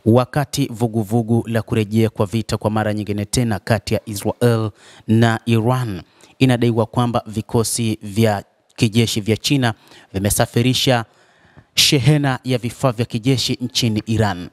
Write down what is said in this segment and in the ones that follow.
Wakati vuguvugu la kurejea kwa vita kwa mara nyingine tena kati ya Israel na Iran, inadaiwa kwamba vikosi vya kijeshi vya China vimesafirisha shehena ya vifaa vya kijeshi nchini Iran.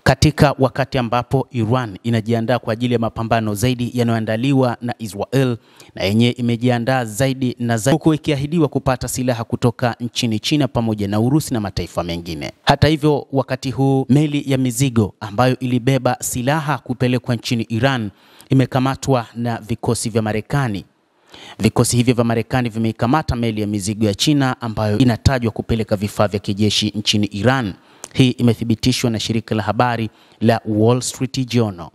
Katika wakati ambapo Iran inajiandaa kwa ajili ya mapambano zaidi yanayoandaliwa na Israel, na yenyewe imejiandaa zaidi na zaidi, huku ikiahidiwa kupata silaha kutoka nchini China pamoja na Urusi na mataifa mengine. Hata hivyo, wakati huu meli ya mizigo ambayo ilibeba silaha kupelekwa nchini Iran imekamatwa na vikosi vya Marekani. Vikosi hivyo vya Marekani vimeikamata meli ya mizigo ya China ambayo inatajwa kupeleka vifaa vya kijeshi nchini Iran. Hii imethibitishwa na shirika la habari la Wall Street Journal.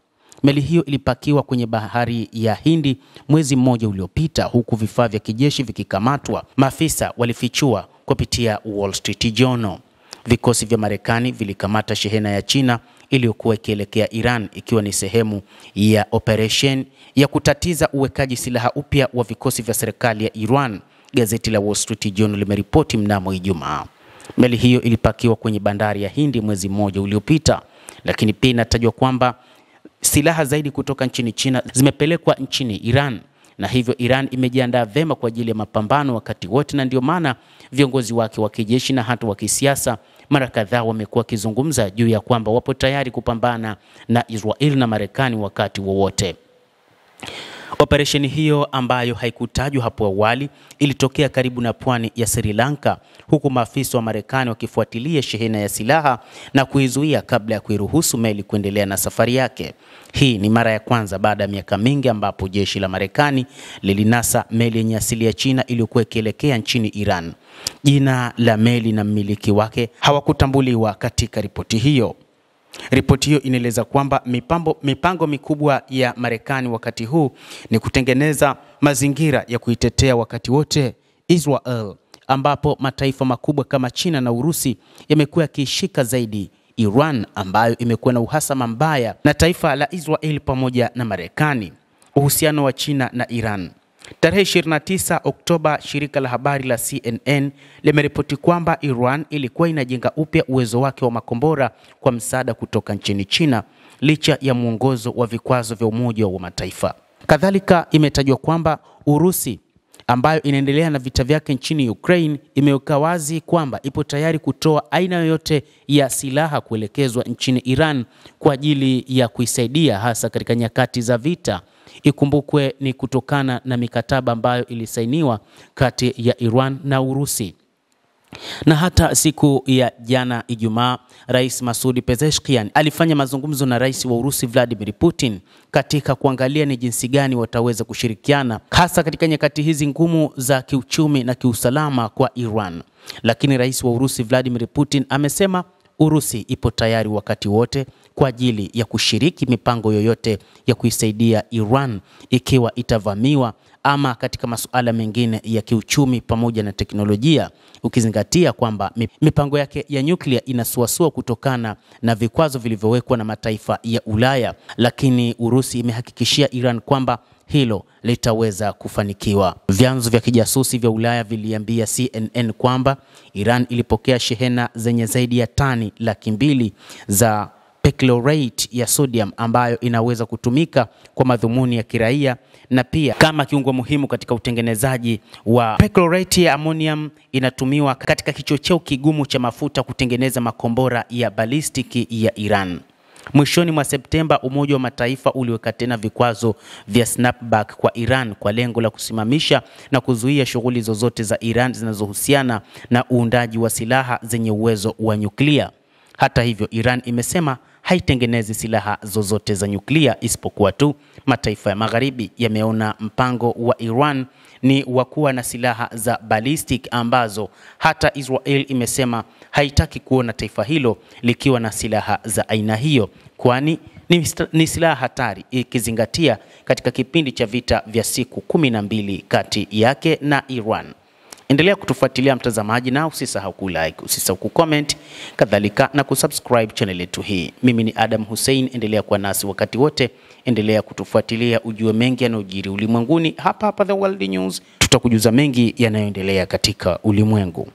Meli hiyo ilipakiwa kwenye bahari ya Hindi mwezi mmoja uliopita, huku vifaa vya kijeshi vikikamatwa, maafisa walifichua kupitia Wall Street Journal. Vikosi vya Marekani vilikamata shehena ya China iliyokuwa ikielekea Iran, ikiwa ni sehemu ya operation ya kutatiza uwekaji silaha upya wa vikosi vya serikali ya Iran. Gazeti la Wall Street Journal limeripoti mnamo Ijumaa. Meli hiyo ilipakiwa kwenye bandari ya Hindi mwezi mmoja uliopita, lakini pia inatajwa kwamba silaha zaidi kutoka nchini China zimepelekwa nchini Iran, na hivyo Iran imejiandaa vema kwa ajili ya mapambano wakati wote, na ndio maana viongozi wake wa kijeshi na hata wa kisiasa mara kadhaa wamekuwa kizungumza juu ya kwamba wapo tayari kupambana na Israel na Marekani wakati wowote. Operesheni hiyo ambayo haikutajwa hapo awali ilitokea karibu na pwani ya Sri Lanka, huku maafisa wa Marekani wakifuatilia shehena ya silaha na kuizuia kabla ya kuiruhusu meli kuendelea na safari yake. Hii ni mara ya kwanza baada ya miaka mingi ambapo jeshi la Marekani lilinasa meli yenye asili ya China iliyokuwa ikielekea nchini Iran. Jina la meli na mmiliki wake hawakutambuliwa katika ripoti hiyo. Ripoti hiyo inaeleza kwamba mipango mikubwa ya Marekani wakati huu ni kutengeneza mazingira ya kuitetea wakati wote Israel, ambapo mataifa makubwa kama China na Urusi yamekuwa yakishika zaidi Iran, ambayo imekuwa na uhasama mbaya na taifa la Israel pamoja na Marekani. Uhusiano wa China na Iran. Tarehe 29 Oktoba, shirika la habari la CNN limeripoti kwamba Iran ilikuwa inajenga upya uwezo wake wa makombora kwa msaada kutoka nchini China, licha ya mwongozo wa vikwazo vya Umoja wa Mataifa. Kadhalika imetajwa kwamba Urusi, ambayo inaendelea na vita vyake nchini Ukraine, imeweka wazi kwamba ipo tayari kutoa aina yoyote ya silaha kuelekezwa nchini Iran kwa ajili ya kuisaidia hasa katika nyakati za vita. Ikumbukwe ni kutokana na mikataba ambayo ilisainiwa kati ya Iran na Urusi. Na hata siku ya jana Ijumaa, Rais Masoud Pezeshkian alifanya mazungumzo na Rais wa Urusi Vladimir Putin katika kuangalia ni jinsi gani wataweza kushirikiana hasa katika nyakati hizi ngumu za kiuchumi na kiusalama kwa Iran. Lakini Rais wa Urusi Vladimir Putin amesema Urusi ipo tayari wakati wote kwa ajili ya kushiriki mipango yoyote ya kuisaidia Iran ikiwa itavamiwa, ama katika masuala mengine ya kiuchumi pamoja na teknolojia, ukizingatia kwamba mipango yake ya nyuklia inasuasua kutokana na vikwazo vilivyowekwa na mataifa ya Ulaya. Lakini Urusi imehakikishia Iran kwamba hilo litaweza kufanikiwa. Vyanzo vya kijasusi vya Ulaya viliambia CNN kwamba Iran ilipokea shehena zenye zaidi ya tani 200,000 za perchlorate ya sodium ambayo inaweza kutumika kwa madhumuni ya kiraia na pia kama kiungo muhimu katika utengenezaji wa perchlorate ya ammonium. Inatumiwa katika kichocheo kigumu cha mafuta kutengeneza makombora ya balistiki ya Iran. Mwishoni mwa Septemba, Umoja wa Mataifa uliweka tena vikwazo vya snapback kwa Iran kwa lengo la kusimamisha na kuzuia shughuli zozote za Iran zinazohusiana na uundaji wa silaha zenye uwezo wa nyuklia. Hata hivyo, Iran imesema haitengenezi silaha zozote za nyuklia, isipokuwa tu mataifa ya Magharibi yameona mpango wa Iran ni wa kuwa na silaha za ballistic ambazo hata Israel imesema haitaki kuona taifa hilo likiwa na silaha za aina hiyo, kwani ni silaha hatari ikizingatia katika kipindi cha vita vya siku 12 kati yake na Iran. Endelea kutufuatilia mtazamaji, na usisahau kulike, usisahau kucomment, kadhalika na kusubscribe channel yetu hii. Mimi ni Adam Hussein, endelea kuwa nasi wakati wote, endelea kutufuatilia ujue mengi yanayojiri ulimwenguni hapa The World News. Tutakujuza mengi yanayoendelea katika ulimwengu.